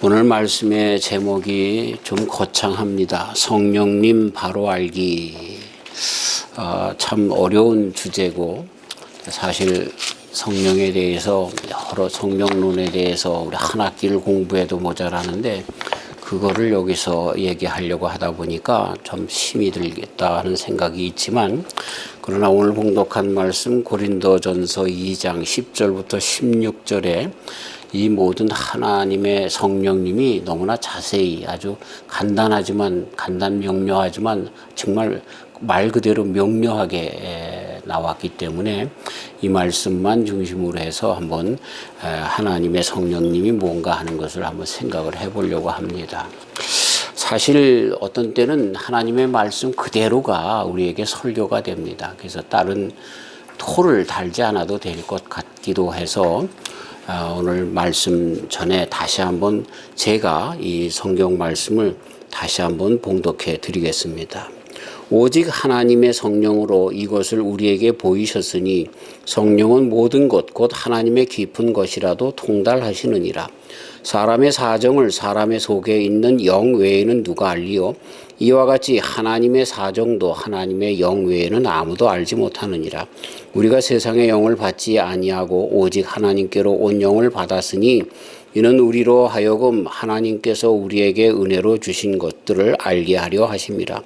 오늘 말씀의 제목이 좀 거창합니다. 성령님 바로 알기. 참 어려운 주제고, 사실 성령에 대해서 여러 성령론에 대해서 우리 한 학기를 공부해도 모자라는데 그거를 여기서 얘기하려고 하다 보니까 좀 힘이 들겠다 하는 생각이 있지만, 그러나 오늘 봉독한 말씀 고린도전서 2장 10절부터 16절에 이 모든 하나님의 성령님이 너무나 자세히 아주 간단명료하지만 정말 말 그대로 명료하게 나왔기 때문에 이 말씀만 중심으로 해서 한번 하나님의 성령님이 뭔가 하는 것을 한번 생각을 해보려고 합니다. 사실 어떤 때는 하나님의 말씀 그대로가 우리에게 설교가 됩니다. 그래서 다른 토를 달지 않아도 될 것 같기도 해서 오늘 말씀 전에 다시 한번 제가 이 성경 말씀을 다시 한번 봉독해 드리겠습니다. 오직 하나님의 성령으로 이것을 우리에게 보이셨으니 성령은 모든 것 곧 하나님의 깊은 것이라도 통달하시느니라. 사람의 사정을 사람의 속에 있는 영 외에는 누가 알리요? 이와 같이 하나님의 사정도 하나님의 영 외에는 아무도 알지 못하느니라. 우리가 세상의 영을 받지 아니하고 오직 하나님께로 온 영을 받았으니 이는 우리로 하여금 하나님께서 우리에게 은혜로 주신 것들을 알게 하려 하심이라.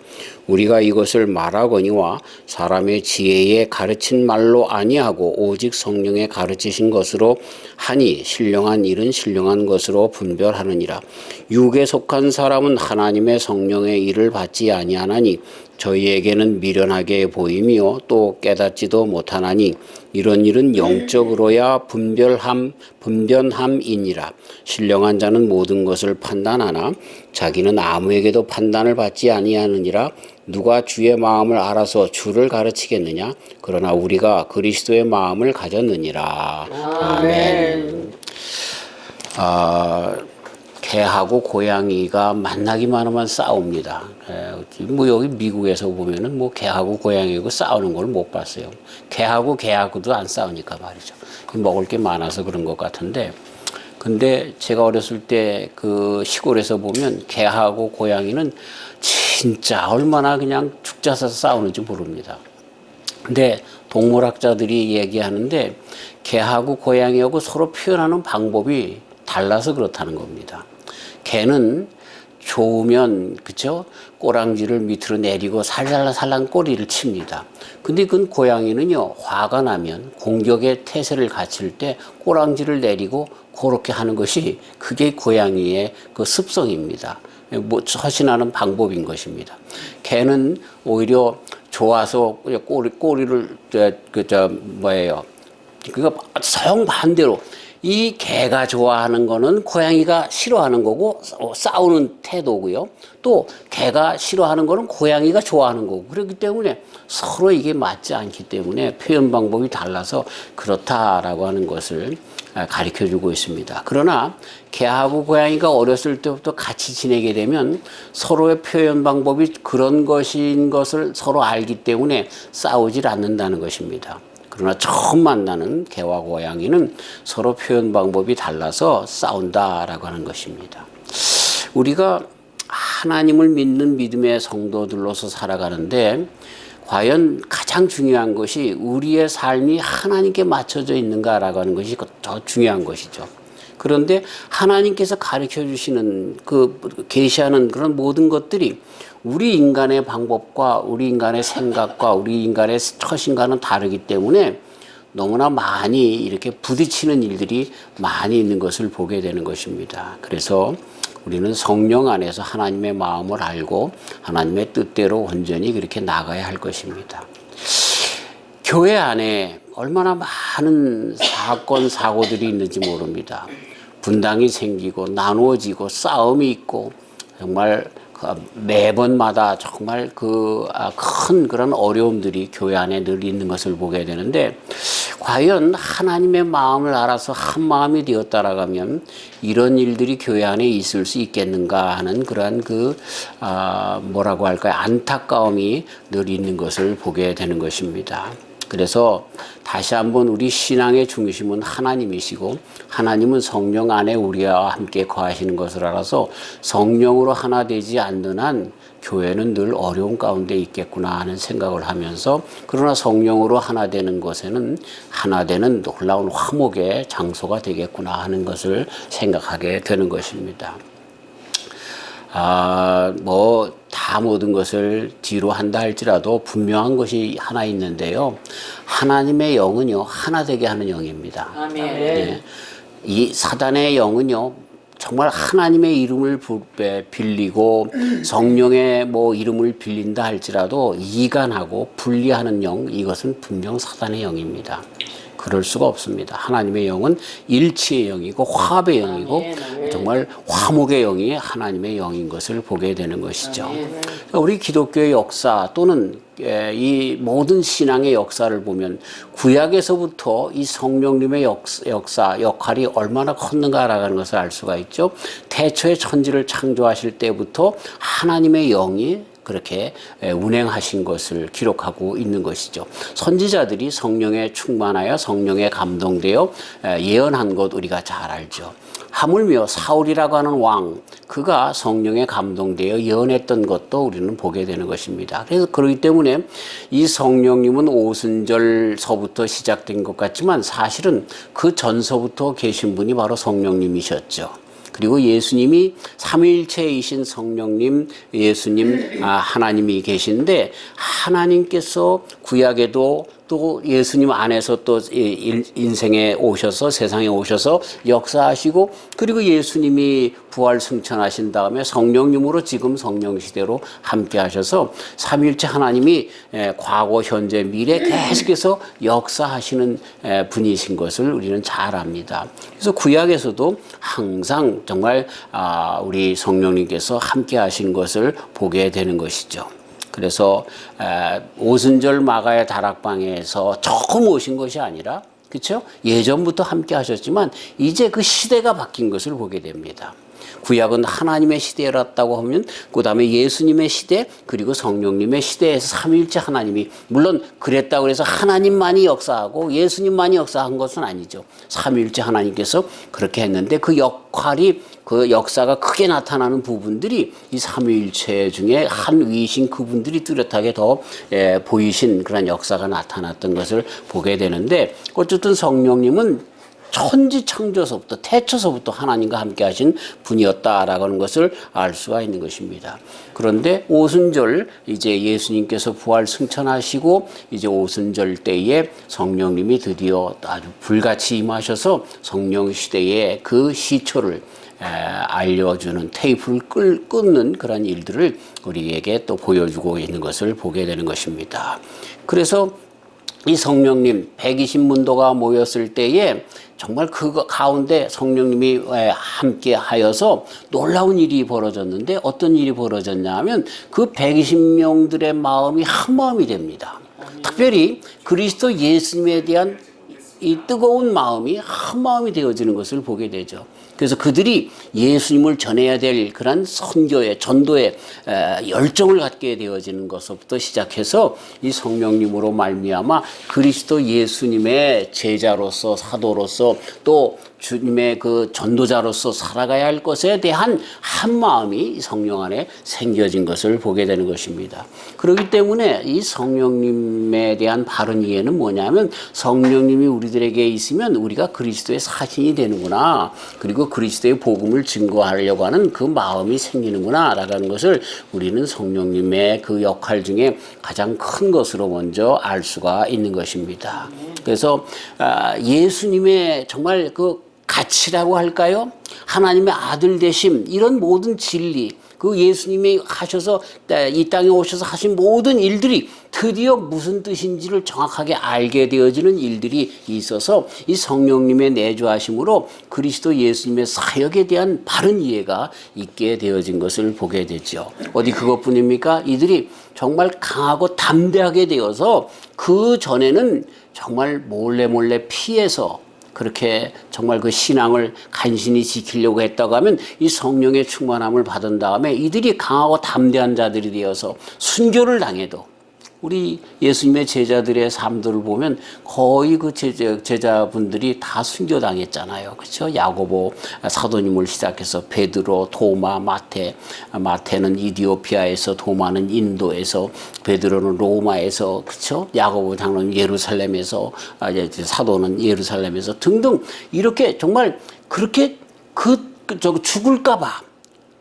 우리가 이것을 말하거니와 사람의 지혜에 가르친 말로 아니하고 오직 성령에 가르치신 것으로 하니 신령한 일은 신령한 것으로 분별하느니라. 육에 속한 사람은 하나님의 성령의 일을 받지 아니하나니 저희에게는 미련하게 보임이요 또 깨닫지도 못하나니 이런 일은 영적으로야 분변함이니라. 신령한 자는 모든 것을 판단하나 자기는 아무에게도 판단을 받지 아니하느니라. 누가 주의 마음을 알아서 주를 가르치겠느냐? 그러나 우리가 그리스도의 마음을 가졌느니라. 아멘. 개하고 고양이가 만나기만 하면 싸웁니다. 여기 미국에서 보면은 개하고 고양이하고 싸우는 걸 못 봤어요. 개하고도 안 싸우니까 말이죠. 먹을 게 많아서 그런 것 같은데, 근데 제가 어렸을 때 그 시골에서 보면 개하고 고양이는 진짜 얼마나 그냥 죽 져서 싸우는지 모릅니다. 근데 동물학자들이 얘기하는데 개하고 고양이하고 서로 표현하는 방법이 달라서 그렇다는 겁니다. 개는 좋으면 그쵸? 꼬랑지를 밑으로 내리고 살살살랑 꼬리를 칩니다. 근데 그 고양이는요, 화가 나면 공격의 태세를 갖출 때 꼬랑지를 내리고 그렇게 하는 것이 그게 고양이의 그 습성입니다. 처신하는 방법인 것입니다. 개는 오히려 좋아서 꼬리를 그거 정반대로 이 개가 좋아하는 거는 고양이가 싫어하는 거고 싸우는 태도고요. 또 개가 싫어하는 거는 고양이가 좋아하는 거고, 그렇기 때문에 서로 이게 맞지 않기 때문에 표현 방법이 달라서 그렇다라고 하는 것을 가르쳐 주고 있습니다. 그러나 개하고 고양이가 어렸을 때부터 같이 지내게 되면 서로의 표현 방법이 그런 것인 것을 서로 알기 때문에 싸우질 않는다는 것입니다. 그러나 처음 만나는 개와 고양이는 서로 표현 방법이 달라서 싸운다라고 하는 것입니다. 우리가 하나님을 믿는 믿음의 성도들로서 살아가는데 과연 가장 중요한 것이 우리의 삶이 하나님께 맞춰져 있는가라고 하는 것이 더 중요한 것이죠. 그런데 하나님께서 가르쳐 주시는 계시하는 그런 모든 것들이 우리 인간의 방법과 우리 인간의 생각과 우리 인간의 처신과는 다르기 때문에 너무나 많이 이렇게 부딪히는 일들이 많이 있는 것을 보게 되는 것입니다. 그래서 우리는 성령 안에서 하나님의 마음을 알고 하나님의 뜻대로 온전히 그렇게 나가야 할 것입니다. 교회 안에 얼마나 많은 사고들이 있는지 모릅니다. 분당이 생기고 나누어지고 싸움이 있고 정말 매번마다 정말 큰 그런 어려움들이 교회 안에 늘 있는 것을 보게 되는데, 과연 하나님의 마음을 알아서 한 마음이 되었다라고 하면 이런 일들이 교회 안에 있을 수 있겠는가 하는 그러한 안타까움이 늘 있는 것을 보게 되는 것입니다. 그래서 다시 한번 우리 신앙의 중심은 하나님이시고 하나님은 성령 안에 우리와 함께 거하시는 것을 알아서 성령으로 하나 되지 않는 한 교회는 늘 어려운 가운데 있겠구나 하는 생각을 하면서, 그러나 성령으로 하나 되는 것에는 하나 되는 놀라운 화목의 장소가 되겠구나 하는 것을 생각하게 되는 것입니다. 다 모든 것을 뒤로 한다 할지라도 분명한 것이 하나 있는데요. 하나님의 영은요, 하나 되게 하는 영입니다. 아멘. 네. 이 사단의 영은요, 정말 하나님의 이름을 빌리고 성령의 이름을 빌린다 할지라도 이간하고 분리하는 영, 이것은 분명 사단의 영입니다. 그럴 수가 없습니다. 하나님의 영은 일치의 영이고 화합의 영이고 정말 화목의 영이 하나님의 영인 것을 보게 되는 것이죠. 우리 기독교의 역사 또는 이 모든 신앙의 역사를 보면 구약에서부터 이 성령님의 역할이 얼마나 컸는가라는 것을 알 수가 있죠. 태초에 천지를 창조하실 때부터 하나님의 영이 그렇게 운행하신 것을 기록하고 있는 것이죠. 선지자들이 성령에 충만하여 성령에 감동되어 예언한 것 우리가 잘 알죠. 하물며 사울이라고 하는 왕, 그가 성령에 감동되어 예언했던 것도 우리는 보게 되는 것입니다. 그래서 그렇기 때문에 이 성령님은 오순절서부터 시작된 것 같지만 사실은 그 전서부터 계신 분이 바로 성령님이셨죠. 그리고 예수님이 삼위일체이신 성령님, 예수님, 하나님이 계신데, 하나님께서 구약에도 또 예수님 안에서 또 인생에 오셔서 세상에 오셔서 역사하시고, 그리고 예수님이 부활 승천하신 다음에 성령님으로 지금 성령시대로 함께 하셔서 삼위일체 하나님이 과거, 현재, 미래 계속해서 역사하시는 분이신 것을 우리는 잘 압니다. 그래서 구약에서도 항상 정말 우리 성령님께서 함께 하신 것을 보게 되는 것이죠. 그래서 오순절 마가의 다락방에서 조금 오신 것이 아니라, 그렇죠? 예전부터 함께 하셨지만 이제 그 시대가 바뀐 것을 보게 됩니다. 구약은 하나님의 시대였다고 하면 그 다음에 예수님의 시대, 그리고 성령님의 시대에서 삼위일체 하나님이, 물론 그랬다고 해서 하나님만이 역사하고 예수님만이 역사한 것은 아니죠. 삼위일체 하나님께서 그렇게 했는데 그 역할이, 그 역사가 크게 나타나는 부분들이 이 삼위일체 중에 한 위이신 그분들이 뚜렷하게 더 보이신 그런 역사가 나타났던 것을 보게 되는데, 어쨌든 성령님은 천지 창조서부터 태초서부터 하나님과 함께 하신 분이었다라고 하는 것을 알 수가 있는 것입니다. 그런데 오순절, 이제 예수님께서 부활 승천하시고 이제 오순절 때에 성령님이 드디어 아주 불같이 임하셔서 성령 시대의 그 시초를 알려주는, 테이프를 끊는 그런 일들을 우리에게 또 보여주고 있는 것을 보게 되는 것입니다. 그래서 이 성령님 120문도가 모였을 때에 정말 그 가운데 성령님이 함께 하여서 놀라운 일이 벌어졌는데, 어떤 일이 벌어졌냐 하면 그 120명들의 마음이 한 마음이 됩니다. 특별히 그리스도 예수님에 대한 이 뜨거운 마음이 한 마음이 되어지는 것을 보게 되죠. 그래서 그들이 예수님을 전해야 될 그런 선교의, 전도의 열정을 갖게 되어지는 것부터 시작해서 이 성령님으로 말미암아 그리스도 예수님의 제자로서, 사도로서, 또 주님의 그 전도자로서 살아가야 할 것에 대한 한 마음이 성령 안에 생겨진 것을 보게 되는 것입니다. 그렇기 때문에 이 성령님에 대한 바른 이해는 뭐냐면, 성령님이 우리들에게 있으면 우리가 그리스도의 사신이 되는구나, 그리고 그리스도의 복음을 증거하려고 하는 그 마음이 생기는구나 라는 것을 우리는 성령님의 그 역할 중에 가장 큰 것으로 먼저 알 수가 있는 것입니다. 그래서 예수님의 정말 그 가치라고 할까요? 하나님의 아들 되심, 이런 모든 진리, 그 예수님이 하셔서 이 땅에 오셔서 하신 모든 일들이 드디어 무슨 뜻인지를 정확하게 알게 되어지는 일들이 있어서 이 성령님의 내주하심으로 그리스도 예수님의 사역에 대한 바른 이해가 있게 되어진 것을 보게 되죠. 어디 그것뿐입니까? 이들이 정말 강하고 담대하게 되어서 그 전에는 정말 몰래 피해서 그렇게 정말 그 신앙을 간신히 지키려고 했다고 하면, 이 성령의 충만함을 받은 다음에 이들이 강하고 담대한 자들이 되어서 순교를 당해도, 우리 예수님의 제자들의 삶들을 보면 거의 그 제자분들이 다 순교당했잖아요. 그렇죠? 야고보 사도님을 시작해서 베드로, 도마, 마태는 이디오피아에서, 도마는 인도에서, 베드로는 로마에서, 그렇죠? 야고보 장로는 예루살렘에서, 사도는 예루살렘에서 등등 이렇게 정말 그렇게 죽을까봐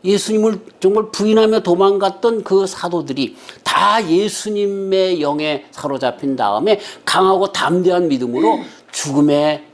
예수님을 정말 부인하며 도망갔던 그 사도들이 다 예수님의 영에 사로잡힌 다음에 강하고 담대한 믿음으로 죽음에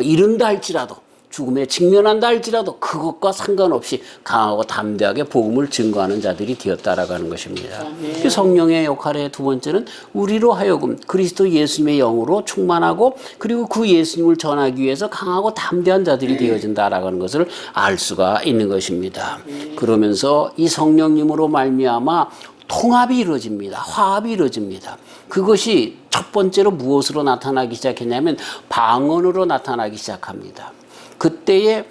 이른다 할지라도, 죽음에 직면한다 할지라도 그것과 상관없이 강하고 담대하게 복음을 증거하는 자들이 되었다라고 하는 것입니다. 그 성령의 역할의 두 번째는 우리로 하여금 그리스도 예수님의 영으로 충만하고 그리고 그 예수님을 전하기 위해서 강하고 담대한 자들이 되어진다라고 하는 것을 알 수가 있는 것입니다. 그러면서 이 성령님으로 말미암아 통합이 이루어집니다. 화합이 이루어집니다. 그것이 첫 번째로 무엇으로 나타나기 시작했냐면 방언으로 나타나기 시작합니다. 그때에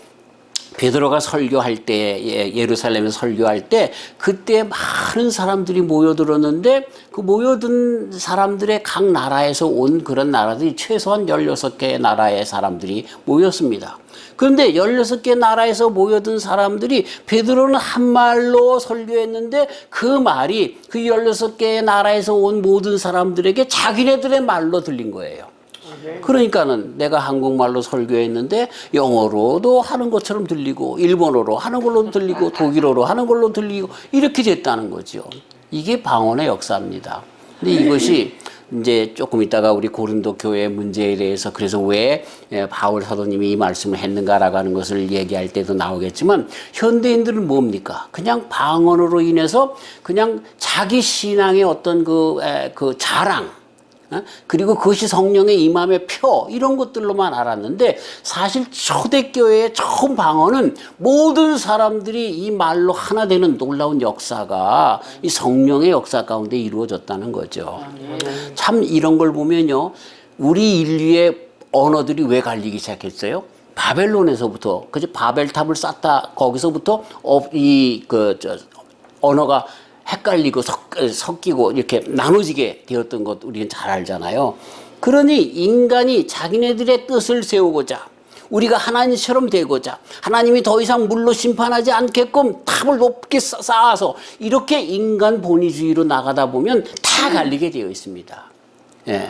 베드로가 설교할 때, 예루살렘에서 설교할 때 그때 많은 사람들이 모여들었는데 그 모여든 사람들의 각 나라에서 온 그런 나라들이 최소한 16개의 나라의 사람들이 모였습니다. 그런데 16개 나라에서 모여든 사람들이 베드로는 한 말로 설교했는데 그 말이 그 16개의 나라에서 온 모든 사람들에게 자기네들의 말로 들린 거예요. 그러니까는 내가 한국말로 설교했는데 영어로도 하는 것처럼 들리고 일본어로 하는 걸로 들리고 독일어로 하는 걸로 들리고 이렇게 됐다는 거죠. 이게 방언의 역사입니다. 근데 이것이 이제 조금 있다가 우리 고린도 교회 문제에 대해서 그래서 왜 바울 사도님이 이 말씀을 했는가라고 하는 것을 얘기할 때도 나오겠지만 현대인들은 뭡니까? 그냥 방언으로 인해서 그냥 자기 신앙의 어떤 그 자랑 그리고 그것이 성령의 임함의 표 이런 것들로만 알았는데 사실 초대교회의 처음 방언은 모든 사람들이 이 말로 하나 되는 놀라운 역사가 이 성령의 역사 가운데 이루어졌다는 거죠. 참 이런 걸 보면요, 우리 인류의 언어들이 왜 갈리기 시작했어요? 바벨론에서부터, 그죠? 바벨탑을 쌓다 거기서부터 언어가 헷갈리고 섞이고 이렇게 나눠지게 되었던 것 우리는 잘 알잖아요. 그러니 인간이 자기네들의 뜻을 세우고자 우리가 하나님처럼 되고자 하나님이 더 이상 물로 심판하지 않게끔 탑을 높게 쌓아서 이렇게 인간 본위주의로 나가다 보면 다 갈리게 되어 있습니다. 예.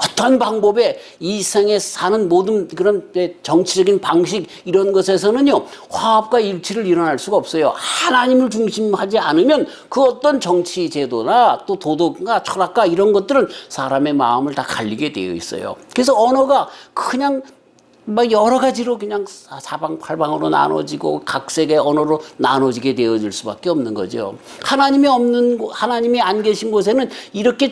어떤 방법에 이 세상에 사는 모든 그런 정치적인 방식 이런 것에서는요 화합과 일치를 일어날 수가 없어요. 하나님을 중심하지 않으면 그 어떤 정치 제도나 또 도덕과 철학과 이런 것들은 사람의 마음을 다 갈리게 되어 있어요. 그래서 언어가 그냥 막 여러 가지로 그냥 사방팔방으로 나눠지고 각색의 언어로 나눠지게 되어질 수밖에 없는 거죠. 하나님이 안 계신 곳에는 이렇게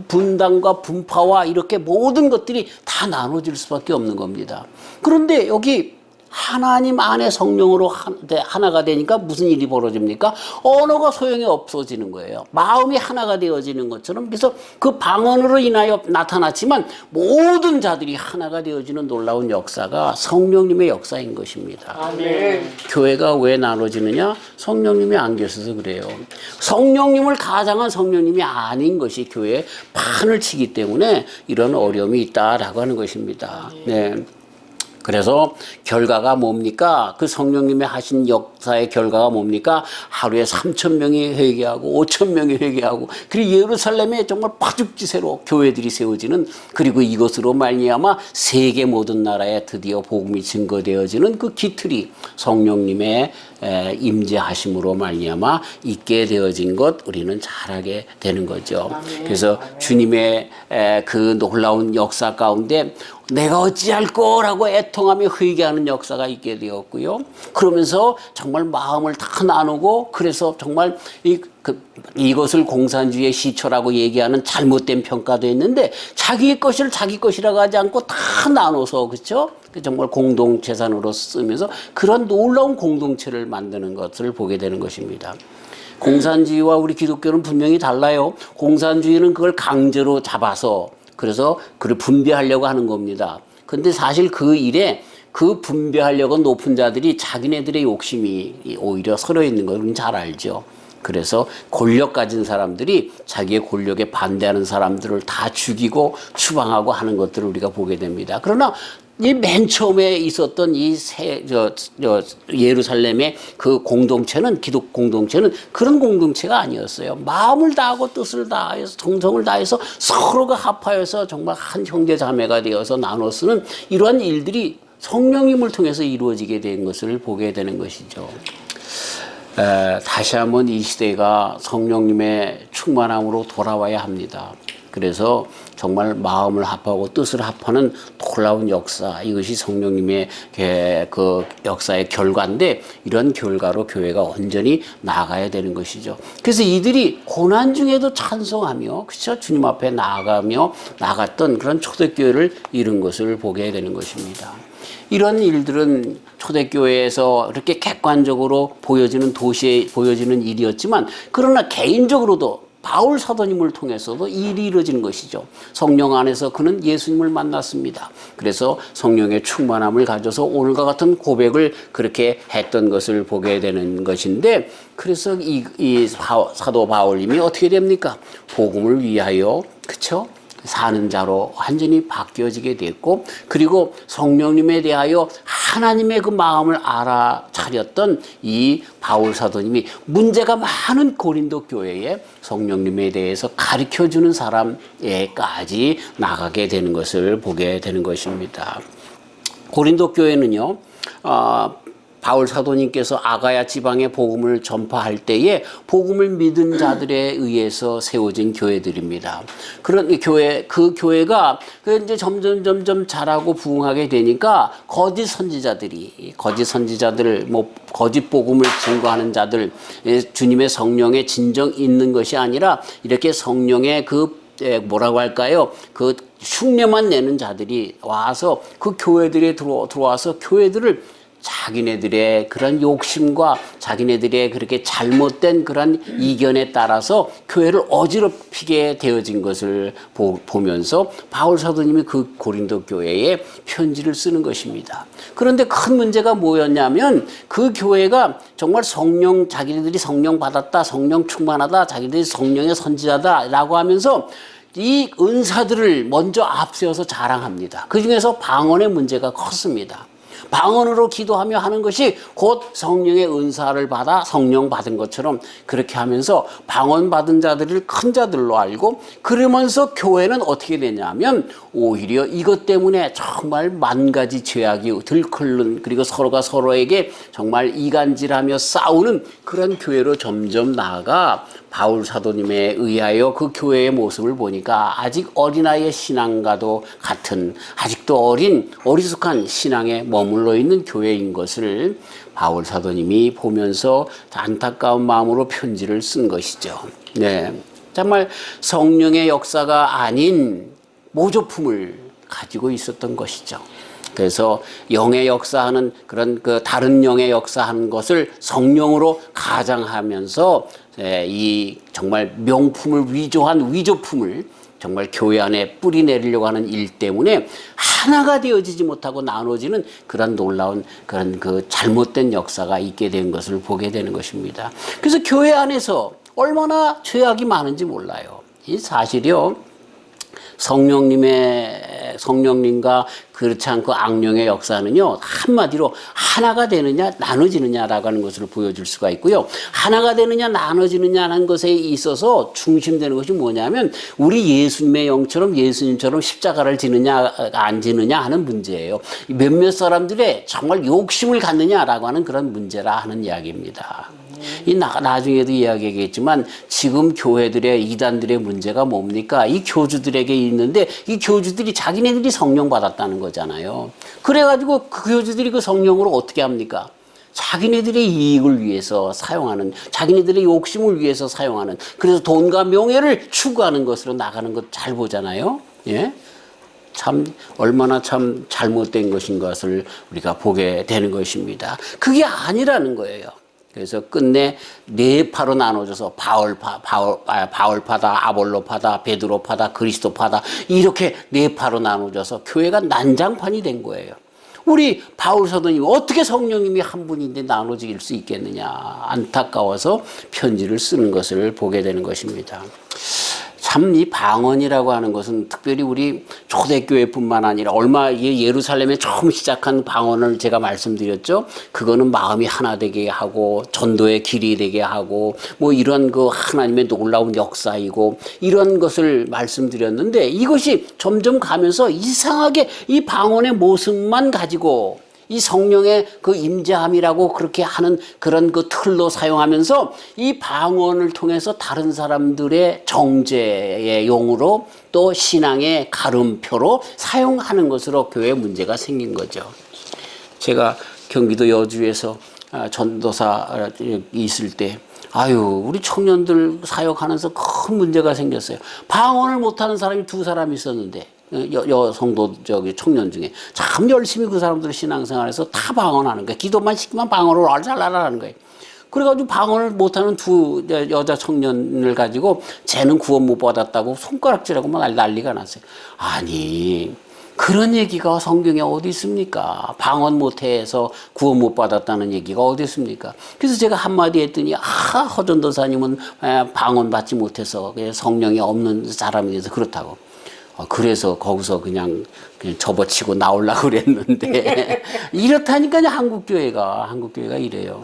분단과 분파와 이렇게 모든 것들이 다 나눠질 수밖에 없는 겁니다. 그런데 여기 하나님 안에 성령으로 하나가 되니까 무슨 일이 벌어집니까? 언어가 소용이 없어지는 거예요. 마음이 하나가 되어지는 것처럼. 그래서 그 방언으로 인하여 나타났지만 모든 자들이 하나가 되어지는 놀라운 역사가 성령님의 역사인 것입니다. 아멘. 교회가 왜 나눠지느냐? 성령님이 안 계셔서 그래요. 성령님을 가장한 성령님이 아닌 것이 교회에 판을 치기 때문에 이런 어려움이 있다라고 하는 것입니다. 네. 그래서 결과가 뭡니까? 그 성령님의 하신 역사의 결과가 뭡니까? 하루에 3,000명이 회개하고 5,000명이 회개하고 그리고 예루살렘에 정말 파죽지세로 교회들이 세워지는, 그리고 이것으로 말미암아 세계 모든 나라에 드디어 복음이 증거되어지는 그 기틀이 성령님의 임재하심으로 말미암아 있게 되어진 것 우리는 잘 알게 되는 거죠. 그래서 주님의 그 놀라운 역사 가운데 내가 어찌할 거라고 애통하며 회개하는 역사가 있게 되었고요. 그러면서 정말 마음을 다 나누고, 그래서 정말 이것을 공산주의의 시초라고 얘기하는 잘못된 평가도 있는데 자기의 것을 자기 것이라고 하지 않고 다 나눠서, 그렇죠? 정말 공동재산으로 쓰면서 그런 놀라운 공동체를 만드는 것을 보게 되는 것입니다. 공산주의와 우리 기독교는 분명히 달라요. 공산주의는 그걸 강제로 잡아서 그래서 그를 분배하려고 하는 겁니다. 근데 사실 그 일에 그 분배하려고 높은 자들이 자기네들의 욕심이 오히려 서려 있는 걸 우리는 잘 알죠. 그래서 권력 가진 사람들이 자기의 권력에 반대하는 사람들을 다 죽이고 추방하고 하는 것들을 우리가 보게 됩니다. 그러나 이 맨 처음에 있었던 예루살렘의 그 공동체는, 기독 공동체는 그런 공동체가 아니었어요. 마음을 다하고 뜻을 다해서 정성을 다해서 서로가 합하여서 정말 한 형제 자매가 되어서 나눠 쓰는 이러한 일들이 성령님을 통해서 이루어지게 된 것을 보게 되는 것이죠. 다시 한번 이 시대가 성령님의 충만함으로 돌아와야 합니다. 그래서 정말 마음을 합하고 뜻을 합하는 놀라운 역사, 이것이 성령님의 그 역사의 결과인데, 이런 결과로 교회가 온전히 나아가야 되는 것이죠. 그래서 이들이 고난 중에도 찬송하며, 그렇죠? 주님 앞에 나갔던 그런 초대교회를 이룬 것을 보게 되는 것입니다. 이런 일들은 초대교회에서 이렇게 객관적으로 보여지는 도시에 보여지는 일이었지만, 그러나 개인적으로도 바울 사도님을 통해서도 일이 이루어지는 것이죠. 성령 안에서 그는 예수님을 만났습니다. 그래서 성령의 충만함을 가져서 오늘과 같은 고백을 그렇게 했던 것을 보게 되는 것인데, 그래서 이 사도 바울님이 어떻게 됩니까? 복음을 위하여, 그렇죠? 사는 자로 완전히 바뀌어지게 됐고, 그리고 성령님에 대하여 하나님의 그 마음을 알아차렸던 이 바울 사도님이 문제가 많은 고린도 교회에 성령님에 대해서 가르쳐주는 사람에까지 나가게 되는 것을 보게 되는 것입니다. 고린도 교회는요, 바울 사도님께서 아가야 지방에 복음을 전파할 때에 복음을 믿은 자들에 의해서 세워진 교회들입니다. 그런 그 교회가 이제 점점 자라고 부흥하게 되니까 거짓 선지자들, 거짓 복음을 증거하는 자들, 주님의 성령의 진정 있는 것이 아니라 이렇게 성령의 뭐라고 할까요? 그 흉내만 내는 자들이 와서 그 교회들에 들어와서 교회들을 자기네들의 그런 욕심과 자기네들의 그렇게 잘못된 그런 이견에 따라서 교회를 어지럽히게 되어진 것을 보면서 바울 사도님이 그 고린도 교회에 편지를 쓰는 것입니다. 그런데 큰 문제가 뭐였냐면, 그 교회가 정말 자기네들이 성령 받았다, 성령 충만하다, 자기들이 성령의 선지자다라고 하면서 이 은사들을 먼저 앞세워서 자랑합니다. 그 중에서 방언의 문제가 컸습니다. 방언으로 기도하며 하는 것이 곧 성령의 은사를 받아 성령 받은 것처럼 그렇게 하면서 방언 받은 자들을 큰 자들로 알고, 그러면서 교회는 어떻게 되냐면 오히려 이것 때문에 정말 만 가지 죄악이 들끓는, 그리고 서로가 서로에게 정말 이간질하며 싸우는 그런 교회로 점점 나아가 바울 사도님에 의하여 그 교회의 모습을 보니까 아직 어린아이의 신앙과도 같은, 아직도 어리숙한 신앙에 머물러 있는 교회인 것을 바울 사도님이 보면서 안타까운 마음으로 편지를 쓴 것이죠. 네, 정말 성령의 역사가 아닌 모조품을 가지고 있었던 것이죠. 그래서 영의 역사하는 그런 다른 영의 역사하는 것을 성령으로 가장하면서 이 정말 명품을 위조한 위조품을 정말 교회 안에 뿌리 내리려고 하는 일 때문에 하나가 되어지지 못하고 나눠지는 그런 놀라운 그런 잘못된 역사가 있게 된 것을 보게 되는 것입니다. 그래서 교회 안에서 얼마나 죄악이 많은지 몰라요. 이 사실이요, 성령님과 그렇지 않고 악령의 역사는요, 한마디로 하나가 되느냐 나눠지느냐라고 하는 것을 보여줄 수가 있고요. 하나가 되느냐 나눠지느냐는 것에 있어서 중심되는 것이 뭐냐면, 우리 예수님의 영처럼 예수님처럼 십자가를 지느냐 안 지느냐 하는 문제예요. 몇몇 사람들의 정말 욕심을 갖느냐라고 하는 그런 문제라 하는 이야기입니다. 나중에도 이야기하겠지만, 지금 교회들의 이단들의 문제가 뭡니까? 이 교주들에게 있는데, 이 교주들이 자기네들이 성령 받았다는 거잖아요. 그래가지고 그 교주들이 그 성령으로 어떻게 합니까? 자기네들의 이익을 위해서 사용하는, 자기네들의 욕심을 위해서 사용하는, 그래서 돈과 명예를 추구하는 것으로 나가는 것 잘 보잖아요. 예? 참 얼마나 참 잘못된 것인 것을 우리가 보게 되는 것입니다. 그게 아니라는 거예요. 그래서 끝내 네 파로 나눠져서 바울파다, 아볼로파다, 베드로파다, 그리스도파다, 이렇게 네 파로 나눠져서 교회가 난장판이 된 거예요. 우리 바울 사도님 어떻게 성령님이 한 분인데 나눠질 수 있겠느냐 안타까워서 편지를 쓰는 것을 보게 되는 것입니다. 참 이 방언이라고 하는 것은 특별히 우리 초대교회뿐만 아니라 예루살렘에 처음 시작한 방언을 제가 말씀드렸죠. 그거는 마음이 하나 되게 하고 전도의 길이 되게 하고 뭐 이런 그 하나님의 놀라운 역사이고 이런 것을 말씀드렸는데 이것이 점점 가면서 이상하게 이 방언의 모습만 가지고 이 성령의 그 임재함이라고 그렇게 하는 그런 그 틀로 사용하면서 이 방언을 통해서 다른 사람들의 정죄의 용으로 또 신앙의 가름표로 사용하는 것으로 교회에 문제가 생긴 거죠. 제가 경기도 여주에서 전도사 있을 때 우리 청년들 사역하면서 큰 문제가 생겼어요. 방언을 못하는 사람이 2사람 있었는데 여성도 청년 중에 참 열심히 그 사람들 신앙생활에서 다 방언하는 거예요. 기도만 시키면 방언을 잘하는 거예요. 그래가지고 방언을 못하는 2 여자 청년을 가지고 쟤는 구원 못 받았다고 손가락질하고 막 난리가 났어요. 아니 그런 얘기가 성경에 어디 있습니까? 방언 못해서 구원 못 받았다는 얘기가 어디 있습니까? 그래서 제가 한마디 했더니 허전도사님은 방언 받지 못해서 성령이 없는 사람이 돼서 그렇다고. 그래서 거기서 그냥 접어치고 나오려고 그랬는데 이렇다니까요. 한국교회가 이래요.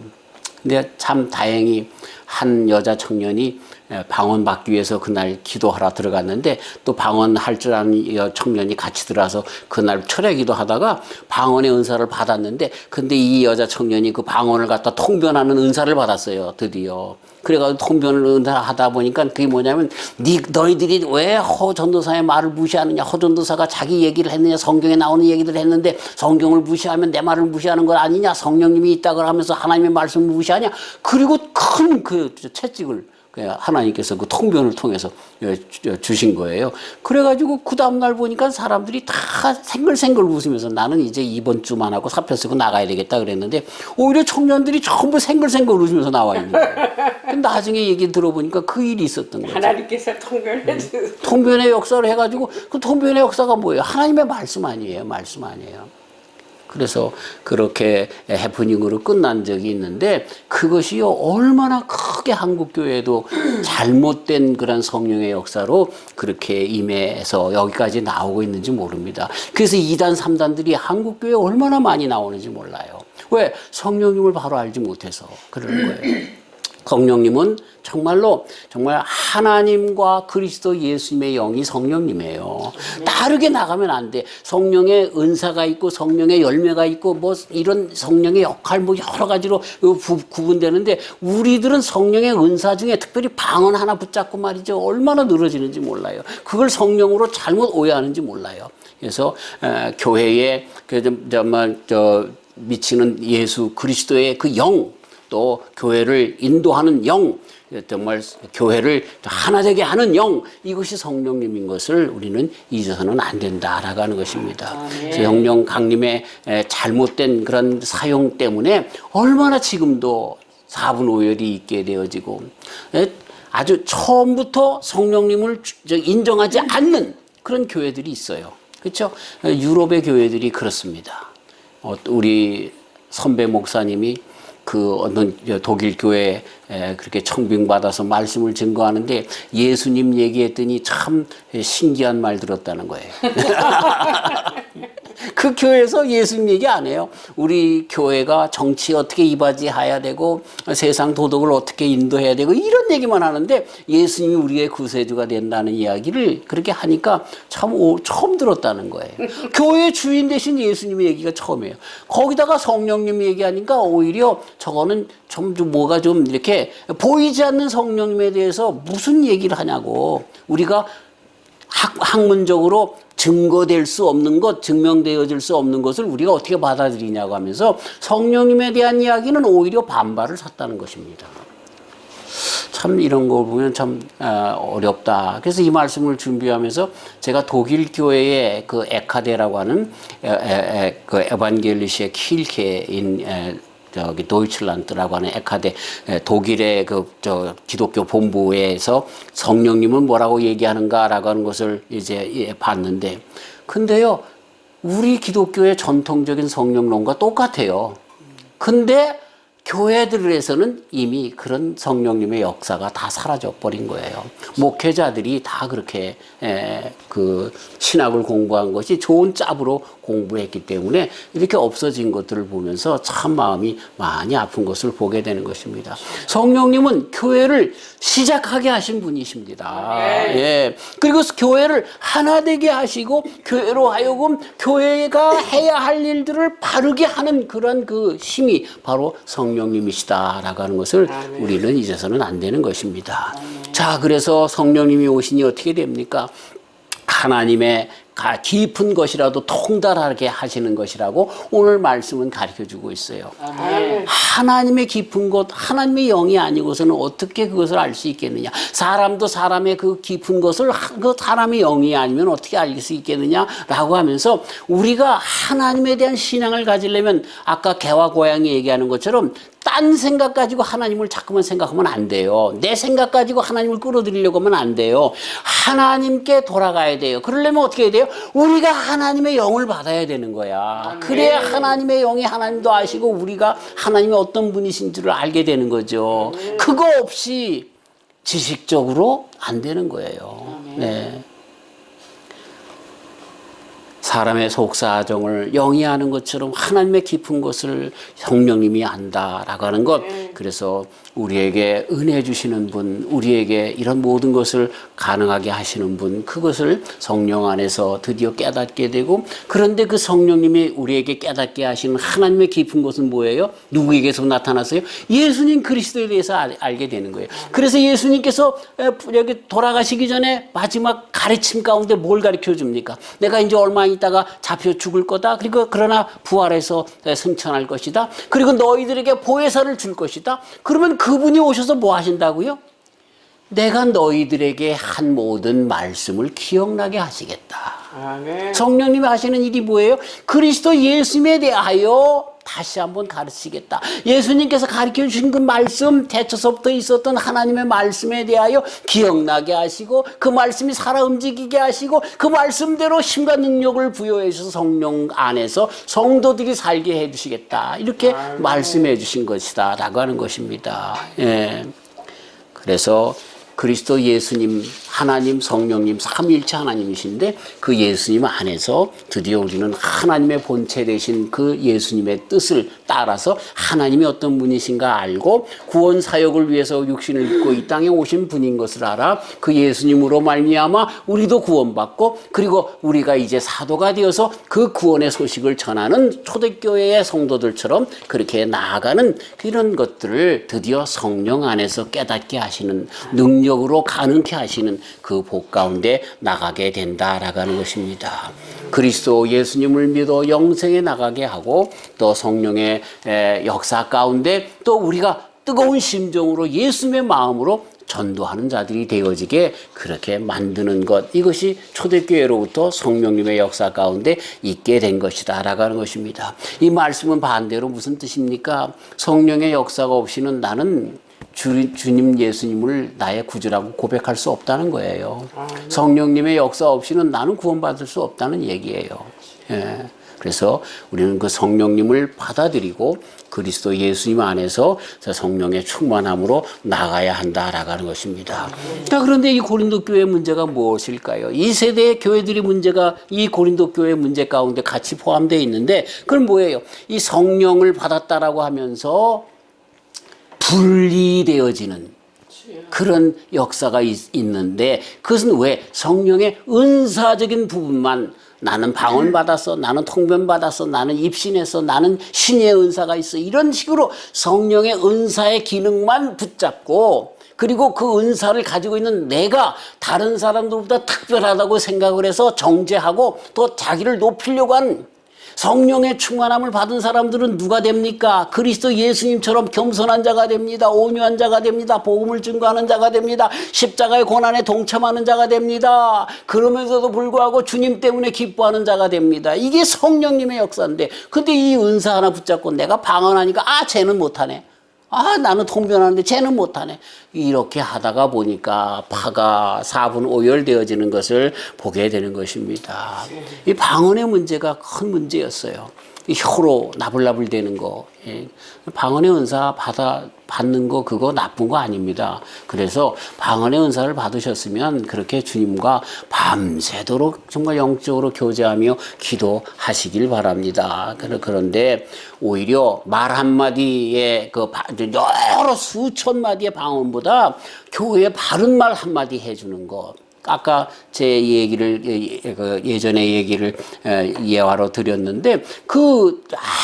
근데 참 다행히 한 여자 청년이 방언 받기 위해서 그날 기도하러 들어갔는데 또 방언할 줄 아는 청년이 같이 들어와서 그날 철야기도 하다가 방언의 은사를 받았는데 근데 이 여자 청년이 그 방언을 갖다 통변하는 은사를 받았어요. 드디어. 그래가지고 통변을 은사하다 보니까 그게 뭐냐면 너희들이 왜 허전도사의 말을 무시하느냐. 허전도사가 자기 얘기를 했느냐. 성경에 나오는 얘기를 했는데 성경을 무시하면 내 말을 무시하는 것 아니냐. 성령님이 있다고 하면서 하나님의 말씀을 무시하냐. 그리고 큰 그 채찍을 하나님께서 그 통변을 통해서 주신 거예요. 그래가지고 그 다음날 보니까 사람들이 다 생글생글 웃으면서 나는 이제 이번 주만 하고 사표 쓰고 나가야 되겠다 그랬는데 오히려 청년들이 전부 생글생글 웃으면서 나와 있는 거예요. 근데 나중에 얘기 들어보니까 그 일이 있었던 거죠. 하나님께서 통변해 주세요. 통변의 역사를 해가지고 그 통변의 역사가 뭐예요? 하나님의 말씀 아니에요. 말씀 아니에요. 그래서 그렇게 해프닝으로 끝난 적이 있는데 그것이요 얼마나 크게 한국교회도 잘못된 그런 성령의 역사로 그렇게 임해서 여기까지 나오고 있는지 모릅니다. 그래서 2단 3단들이 한국교회에 얼마나 많이 나오는지 몰라요. 왜? 성령님을 바로 알지 못해서 그러는 거예요. 성령님은 정말 하나님과 그리스도 예수님의 영이 성령님이에요. 다르게 나가면 안 돼. 성령의 은사가 있고 성령의 열매가 있고 뭐 이런 성령의 역할 뭐 여러 가지로 구분되는데 우리들은 성령의 은사 중에 특별히 방언 하나 붙잡고 말이죠. 얼마나 늘어지는지 몰라요. 그걸 성령으로 잘못 오해하는지 몰라요. 그래서 교회에 미치는 예수 그리스도의 그 영 또 교회를 인도하는 영, 정말 교회를 하나 되게 하는 영, 이것이 성령님인 것을 우리는 잊어서는 안 된다라고 하는 것입니다. 그래서 성령 강림의 잘못된 그런 사용 때문에 얼마나 지금도 4분 오열이 있게 되어지고 아주 처음부터 성령님을 인정하지 않는 그런 교회들이 있어요. 그렇죠? 유럽의 교회들이 그렇습니다. 우리 선배 목사님이 그 어떤 독일 교회에 그렇게 청빙받아서 말씀을 증거하는데 예수님 얘기했더니 참 신기한 말 들었다는 거예요. 그 교회에서 예수님 얘기 안 해요. 우리 교회가 정치에 어떻게 이바지해야 되고 세상 도덕을 어떻게 인도해야 되고 이런 얘기만 하는데 예수님이 우리의 구세주가 된다는 이야기를 그렇게 하니까 참 처음 들었다는 거예요. 교회 주인 대신 예수님의 얘기가 처음이에요. 거기다가 성령님 얘기하니까 오히려 저거는 좀 뭐가 좀 이렇게 보이지 않는 성령님에 대해서 무슨 얘기를 하냐고. 우리가 학문적으로 증거될 수 없는 것, 증명되어질 수 없는 것을 우리가 어떻게 받아들이냐고 하면서 성령님에 대한 이야기는 오히려 반발을 샀다는 것입니다. 참 이런 거 보면 참 어렵다. 그래서 이 말씀을 준비하면서 제가 독일 교회의 그 에카데라고 하는 그 에반겔리시의 킬케인 도이칠란드라고 하는 에카데 독일의 기독교 본부에서 성령님은 뭐라고 얘기하는가라고 하는 것을 이제 봤는데 근데요 우리 기독교의 전통적인 성령론과 똑같아요. 근데 교회들에서는 이미 그런 성령님의 역사가 다 사라져 버린 거예요. 목회자들이 다 그렇게 그 신학을 공부한 것이 좋은 짭으로 공부했기 때문에 이렇게 없어진 것들을 보면서 참 마음이 많이 아픈 것을 보게 되는 것입니다. 성령님은 교회를 시작하게 하신 분이십니다. 예. 그리고 교회를 하나 되게 하시고 교회로 하여금 교회가 해야 할 일들을 바르게 하는 그런 그 힘이 바로 성령님이시다라고 하는 것을 우리는 잊어서는 안 되는 것입니다. 자, 그래서 성령님이 오시니 어떻게 됩니까? 하나님의 깊은 것이라도 통달하게 하시는 것이라고 오늘 말씀은 가르쳐주고 있어요. 하나님의 깊은 것, 하나님의 영이 아니고서는 어떻게 그것을 알 수 있겠느냐. 사람도 사람의 그 깊은 것을 그 사람의 영이 아니면 어떻게 알 수 있겠느냐라고 하면서 우리가 하나님에 대한 신앙을 가지려면 아까 개와 고양이 얘기하는 것처럼 딴 생각 가지고 하나님을 자꾸만 생각하면 안 돼요. 내 생각 가지고 하나님을 끌어들이려고 하면 안 돼요. 하나님께 돌아가야 돼요. 그러려면 어떻게 해야 돼요? 우리가 하나님의 영을 받아야 되는 거야. 그래야 하나님의 영이 하나님도 아시고 우리가 하나님이 어떤 분이신 줄을 알게 되는 거죠. 그거 없이 지식적으로 안 되는 거예요. 네. 사람의 속사정을 영이 아는 것처럼 하나님의 깊은 것을 성령님이 안다라고 하는 것. 그래서 우리에게 은혜 주시는 분, 우리에게 이런 모든 것을 가능하게 하시는 분, 그것을 성령 안에서 드디어 깨닫게 되고, 그런데 그 성령님이 우리에게 깨닫게 하시는 하나님의 깊은 것은 뭐예요? 누구에게서 나타났어요? 예수님 그리스도에 대해서 알게 되는 거예요. 그래서 예수님께서 여기 돌아가시기 전에 마지막 가르침 가운데 뭘 가르쳐 줍니까? 내가 이제 얼마 있다가 잡혀 죽을 거다. 그리고 그러나 부활해서 승천할 것이다. 그리고 너희들에게 보혜사를 줄 것이다. 그러면 그분이 오셔서 뭐 하신다고요? 내가 너희들에게 한 모든 말씀을 기억나게 하시겠다. 아멘. 성령님이 하시는 일이 뭐예요? 그리스도 예수님에 대하여 다시 한번 가르치겠다. 예수님께서 가르쳐 주신 그 말씀, 태초서부터 있었던 하나님의 말씀에 대하여 기억나게 하시고 그 말씀이 살아 움직이게 하시고 그 말씀대로 힘과 능력을 부여해 주셔서 성령 안에서 성도들이 살게 해 주시겠다. 이렇게 말씀해 주신 것이다 라고 하는 것입니다. 예. 그래서 그리스도 예수님, 하나님, 성령님, 삼위일체 하나님이신데 그 예수님 안에서 드디어 우리는 하나님의 본체 되신 그 예수님의 뜻을 따라서 하나님이 어떤 분이신가 알고 구원 사역을 위해서 육신을 입고 이 땅에 오신 분인 것을 알아 그 예수님으로 말미암아 우리도 구원받고 그리고 우리가 이제 사도가 되어서 그 구원의 소식을 전하는 초대교회의 성도들처럼 그렇게 나아가는 이런 것들을 드디어 성령 안에서 깨닫게 하시는 능력으로 가능케 하시는 그 복 가운데 나가게 된다라고 하는 것입니다. 그리스도 예수님을 믿어 영생에 나가게 하고 또 성령의 역사 가운데 또 우리가 뜨거운 심정으로 예수님의 마음으로 전도하는 자들이 되어지게 그렇게 만드는 것, 이것이 초대교회로부터 성령님의 역사 가운데 있게 된 것이다 라고 하는 것입니다. 이 말씀은 반대로 무슨 뜻입니까? 성령의 역사가 없이는 나는 주님 예수님을 나의 구주라고 고백할 수 없다는 거예요. 성령님의 역사 없이는 나는 구원받을 수 없다는 얘기예요. 예. 그래서 우리는 그 성령님을 받아들이고 그리스도 예수님 안에서 성령의 충만함으로 나가야 한다라고 하는 것입니다. 자, 그런데 이 고린도 교회의 문제가 무엇일까요? 이 세대의 교회들의 문제가 이 고린도 교회의 문제 가운데 같이 포함되어 있는데 그건 뭐예요? 이 성령을 받았다라고 하면서 분리되어지는 그런 역사가 있는데 그것은 왜 성령의 은사적인 부분만 나는 방언 받았어, 나는 통변 받았어, 나는 입신했어, 나는 신의 은사가 있어 이런 식으로 성령의 은사의 기능만 붙잡고 그리고 그 은사를 가지고 있는 내가 다른 사람들보다 특별하다고 생각을 해서 정죄하고 또 자기를 높이려고 하는 성령의 충만함을 받은 사람들은 누가 됩니까? 그리스도 예수님처럼 겸손한 자가 됩니다. 온유한 자가 됩니다. 복음을 증거하는 자가 됩니다. 십자가의 고난에 동참하는 자가 됩니다. 그러면서도 불구하고 주님 때문에 기뻐하는 자가 됩니다. 이게 성령님의 역사인데 근데 이 은사 하나 붙잡고 내가 방언하니까 쟤는 못하네. 아, 나는 통변하는데 쟤는 못하네. 이렇게 하다가 보니까 파가 사분 오열되어지는 것을 보게 되는 것입니다. 이 방언의 문제가 큰 문제였어요. 이 혀로 나불나불 되는 거. 예. 방언의 은사 받는 거 그거 나쁜 거 아닙니다. 그래서 방언의 은사를 받으셨으면 그렇게 주님과 밤새도록 정말 영적으로 교제하며 기도하시길 바랍니다. 그런데 오히려 말 한마디에 여러 수천 마디의 방언보다 교회에 바른 말 한마디 해주는 것. 아까 제 얘기를 예전에 얘기를 예화로 드렸는데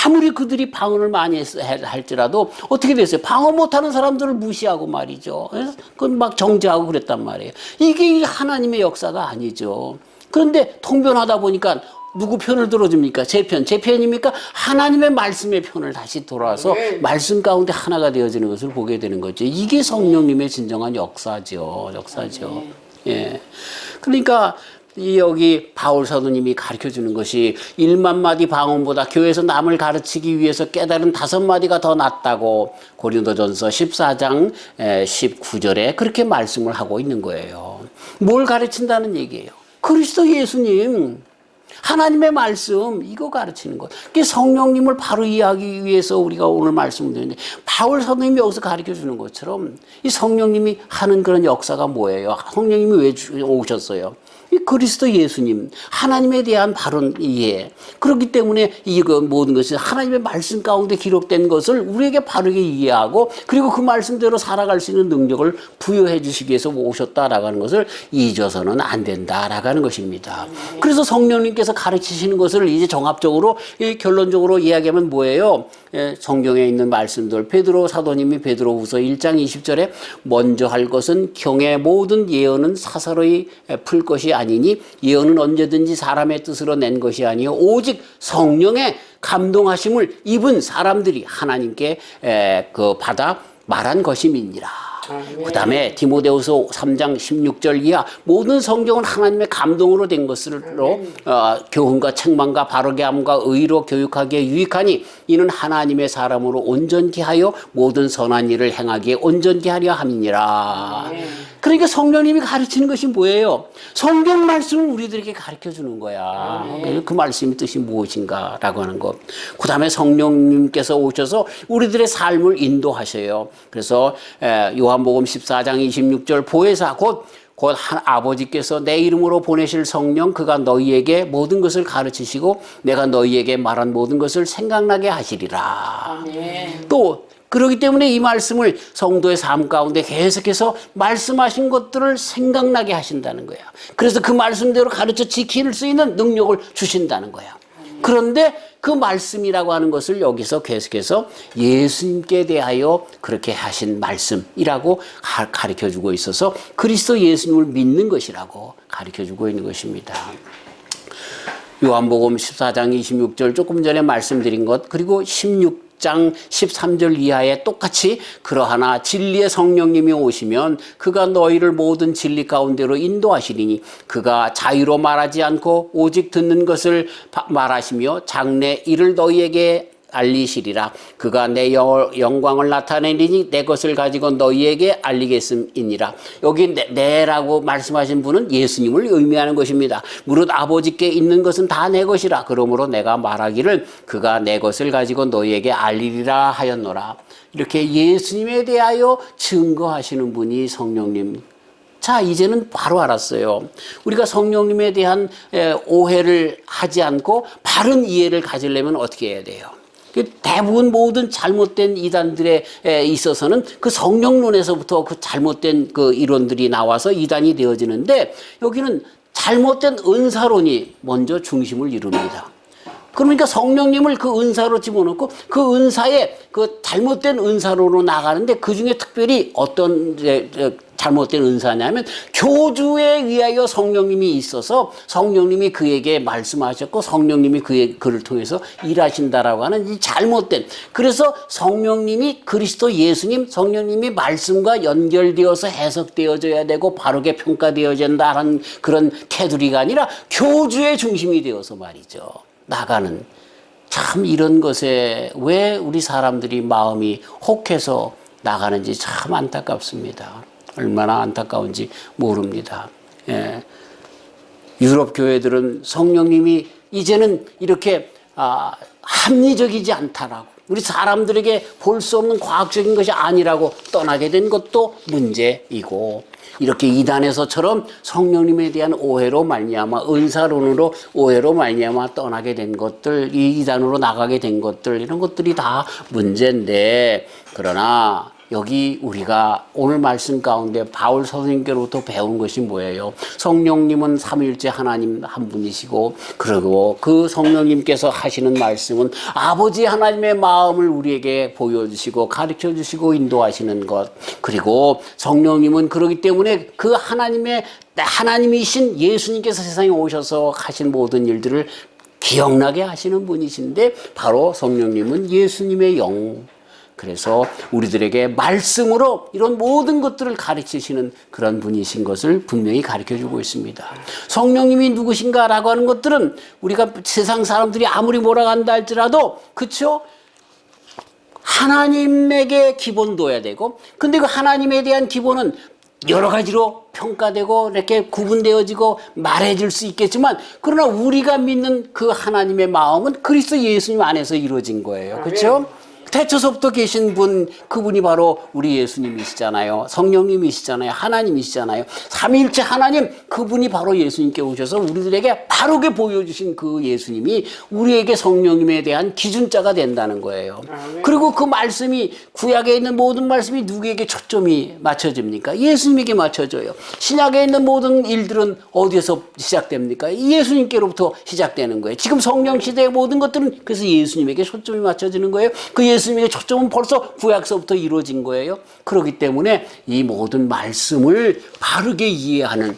아무리 그들이 방언을 많이 할지라도 어떻게 됐어요? 방언 못하는 사람들을 무시하고 말이죠. 그건 막 정죄하고 그랬단 말이에요. 이게 하나님의 역사가 아니죠. 그런데 통변하다 보니까 누구 편을 들어줍니까? 제 편입니까? 하나님의 말씀의 편을 다시 돌아서 말씀 가운데 하나가 되어지는 것을 보게 되는 거죠. 이게 성령님의 진정한 역사죠. 예. 그러니까 여기 바울 사도님이 가르쳐 주는 것이 1만 마디 방언보다 교회에서 남을 가르치기 위해서 깨달은 5마디가 더 낫다고 고린도전서 14장 19절에 그렇게 말씀을 하고 있는 거예요. 뭘 가르친다는 얘기예요? 그리스도 예수님, 하나님의 말씀, 이거 가르치는 것. 그게 성령님을 바로 이해하기 위해서 우리가 오늘 말씀을 드리는데, 바울 사도님이 여기서 가르쳐 주는 것처럼 이 성령님이 하는 그런 역사가 뭐예요? 성령님이 왜 오셨어요? 이 그리스도 예수님, 하나님에 대한 바른 이해. 그렇기 때문에 이거 모든 것이 하나님의 말씀 가운데 기록된 것을 우리에게 바르게 이해하고 그리고 그 말씀대로 살아갈 수 있는 능력을 부여해 주시기 위해서 오셨다라고 하는 것을 잊어서는 안 된다라고 하는 것입니다. 그래서 성령님께서 가르치시는 것을 이제 종합적으로 결론적으로 이야기하면 뭐예요? 성경에 있는 말씀들, 베드로 사도님이 베드로후서 1장 20절에 먼저 할 것은 경의 모든 예언은 사사로이 풀 것이 아니니 예언은 언제든지 사람의 뜻으로 낸 것이 아니요 오직 성령의 감동하심을 입은 사람들이 하나님께 받아 말한 것임이니라. 그 다음에 디모데후서 3장 16절 이하 모든 성경은 하나님의 감동으로 된 것으로 교훈과 책망과 바르게 함과 의로 교육하기에 유익하니 이는 하나님의 사람으로 온전케 하여 모든 선한 일을 행하기에 온전케 하려 함이니라. 그러니까 성령님이 가르치는 것이 뭐예요? 성경 말씀을 우리들에게 가르쳐 주는 거야. 그 말씀의 뜻이 무엇인가라고 하는 것. 그 다음에 성령님께서 오셔서 우리들의 삶을 인도하셔요. 그래서 요한복음 14장 26절 보혜사 곧 아버지께서 내 이름으로 보내실 성령 그가 너희에게 모든 것을 가르치시고 내가 너희에게 말한 모든 것을 생각나게 하시리라. 아멘. 또 그렇기 때문에 이 말씀을 성도의 삶 가운데 계속해서 말씀하신 것들을 생각나게 하신다는 거예요. 그래서 그 말씀대로 가르쳐 지킬 수 있는 능력을 주신다는 거예요. 그런데 그 말씀이라고 하는 것을 여기서 계속해서 예수님께 대하여 그렇게 하신 말씀이라고 가르쳐주고 있어서 그리스도 예수님을 믿는 것이라고 가르쳐주고 있는 것입니다. 요한복음 14장 26절 조금 전에 말씀드린 것 그리고 16장 13절 이하에 똑같이 그러하나 진리의 성령님이 오시면 그가 너희를 모든 진리 가운데로 인도하시리니 그가 자유로 말하지 않고 오직 듣는 것을 말하시며 장래 이를 너희에게 알리시리라. 그가 내 영광을 나타내리니 내 것을 가지고 너희에게 알리겠음이니라. 여기 내라고 말씀하신 분은 예수님을 의미하는 것입니다. 무릇 아버지께 있는 것은 다 내 것이라. 그러므로 내가 말하기를 그가 내 것을 가지고 너희에게 알리리라 하였노라. 이렇게 예수님에 대하여 증거하시는 분이 성령님. 자, 이제는 바로 알았어요. 우리가 성령님에 대한 오해를 하지 않고 바른 이해를 가지려면 어떻게 해야 돼요? 대부분 모든 잘못된 이단들에 있어서는 그 성령론에서부터 그 잘못된 그 이론들이 나와서 이단이 되어지는데 여기는 잘못된 은사론이 먼저 중심을 이룹니다. 그러니까 성령님을 그 은사로 집어넣고 그 은사에 그 잘못된 은사로로 나가는데 그 중에 특별히 어떤 잘못된 은사냐면 교주에 의하여 성령님이 있어서 성령님이 그에게 말씀하셨고 성령님이 그를 통해서 일하신다라고 하는 이 잘못된 그래서 성령님이 그리스도 예수님 성령님이 말씀과 연결되어서 해석되어져야 되고 바르게 평가되어져야 한다는 그런 테두리가 아니라 교주의 중심이 되어서 말이죠. 나가는 참 이런 것에 왜 우리 사람들이 마음이 혹해서 나가는지 참 안타깝습니다. 얼마나 안타까운지 모릅니다. 예. 유럽 교회들은 성령님이 이제는 이렇게 합리적이지 않다라고, 우리 사람들에게 볼 수 없는 과학적인 것이 아니라고 떠나게 된 것도 문제이고, 이렇게 이단에서처럼 성령님에 대한 오해로 말미암아, 은사론으로 오해로 말미암아 떠나게 된 것들, 이 이단으로 나가게 된 것들, 이런 것들이 다 문제인데, 그러나 여기 우리가 오늘 말씀 가운데 바울 선생님께로부터 배운 것이 뭐예요? 성령님은 삼위일체 하나님 한 분이시고, 그리고 그 성령님께서 하시는 말씀은 아버지 하나님의 마음을 우리에게 보여주시고 가르쳐 주시고 인도하시는 것, 그리고 성령님은 그러기 때문에 그 하나님이신 예수님께서 세상에 오셔서 하신 모든 일들을 기억나게 하시는 분이신데, 바로 성령님은 예수님의 영, 그래서 우리들에게 말씀으로 이런 모든 것들을 가르치시는 그런 분이신 것을 분명히 가르쳐주고 있습니다. 성령님이 누구신가라고 하는 것들은 우리가 세상 사람들이 아무리 뭐라고 한다 할지라도, 그렇죠? 하나님에게 기본둬야 되고, 근데 그 하나님에 대한 기본은 여러 가지로 평가되고 이렇게 구분되어지고 말해질 수 있겠지만, 그러나 우리가 믿는 그 하나님의 마음은 그리스도 예수님 안에서 이루어진 거예요. 그렇죠? 태초서부터 계신 분, 그분이 바로 우리 예수님이시잖아요. 성령님이시잖아요. 하나님이시잖아요. 삼위일체 하나님, 그분이 바로 예수님께 오셔서 우리들에게 바르게 보여주신 그 예수님이 우리에게 성령님에 대한 기준자가 된다는 거예요. 그리고 그 말씀이, 구약에 있는 모든 말씀이 누구에게 초점이 맞춰집니까? 예수님에게 맞춰져요. 신약에 있는 모든 일들은 어디에서 시작됩니까? 예수님께로부터 시작되는 거예요. 지금 성령 시대의 모든 것들은 그래서 예수님에게 초점이 맞춰지는 거예요. 그 예수님의 초점은 벌써 구약서부터 이루어진 거예요. 그렇기 때문에 이 모든 말씀을 바르게 이해하는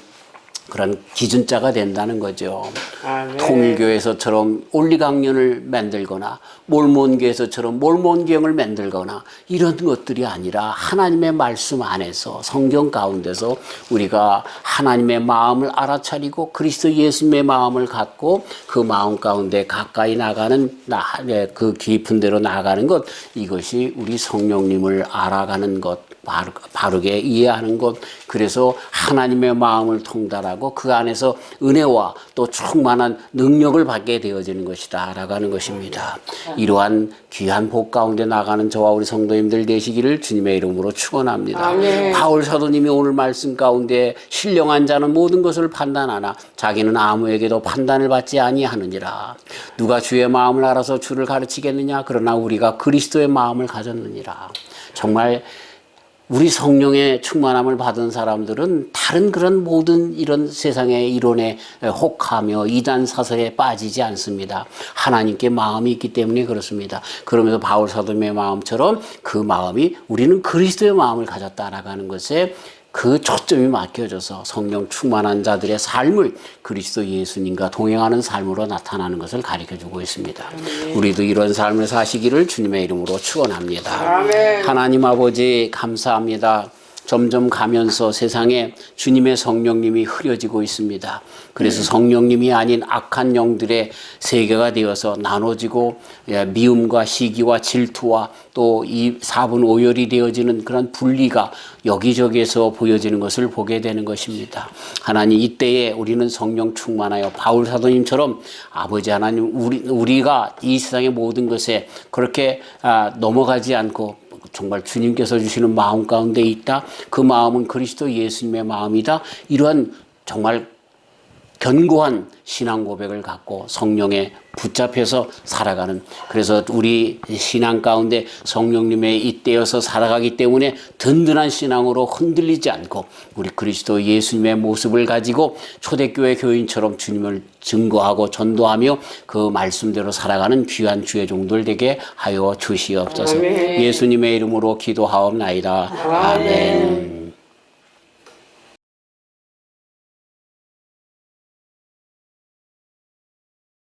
그런 기준자가 된다는 거죠. 네. 통일교에서처럼 올리강론을 만들거나 몰몬교에서처럼 몰몬경을 만들거나 이런 것들이 아니라 하나님의 말씀 안에서, 성경 가운데서 우리가 하나님의 마음을 알아차리고 그리스도 예수님의 마음을 갖고 그 마음 가운데 가까이 나가는, 그 깊은 데로 나가는 것, 이것이 우리 성령님을 알아가는 것, 바르게 이해하는 것, 그래서 하나님의 마음을 통달하고 그 안에서 은혜와 또 충만한 능력을 받게 되어지는 것이다 라고 하는 것입니다. 이러한 귀한 복 가운데 나가는 저와 우리 성도님들 되시기를 주님의 이름으로 축원합니다. 아멘. 바울 사도님이 오늘 말씀 가운데 신령한 자는 모든 것을 판단하나 자기는 아무에게도 판단을 받지 아니하느니라. 누가 주의 마음을 알아서 주를 가르치겠느냐? 그러나 우리가 그리스도의 마음을 가졌느니라. 정말 우리 성령의 충만함을 받은 사람들은 다른 그런 모든 이런 세상의 이론에 혹하며 이단 사설에 빠지지 않습니다. 하나님께 마음이 있기 때문에 그렇습니다. 그러면서 바울 사도의 마음처럼 그 마음이, 우리는 그리스도의 마음을 가졌다라고 하는 것에 그 초점이 맡겨져서 성령 충만한 자들의 삶을 그리스도 예수님과 동행하는 삶으로 나타나는 것을 가르쳐주고 있습니다. 우리도 이런 삶을 사시기를 주님의 이름으로 축원합니다. 하나님 아버지 감사합니다. 점점 가면서 세상에 주님의 성령님이 흐려지고 있습니다. 그래서 성령님이 아닌 악한 영들의 세계가 되어서 나눠지고 미움과 시기와 질투와 또 이 사분오열이 되어지는 그런 분리가 여기저기에서 보여지는 것을 보게 되는 것입니다. 하나님, 이때에 우리는 성령 충만하여 바울 사도님처럼 아버지 하나님, 우리가 이 세상의 모든 것에 그렇게 넘어가지 않고 정말 주님께서 주시는 마음 가운데 있다. 그 마음은 그리스도 예수님의 마음이다. 이러한 정말 견고한 신앙 고백을 갖고 성령에 붙잡혀서 살아가는, 그래서 우리 신앙 가운데 성령님의 잇대어서 살아가기 때문에 든든한 신앙으로 흔들리지 않고 우리 그리스도 예수님의 모습을 가지고 초대교회 교인처럼 주님을 증거하고 전도하며 그 말씀대로 살아가는 귀한 주의 종들 되게 하여 주시옵소서. 아멘. 예수님의 이름으로 기도하옵나이다. 아멘.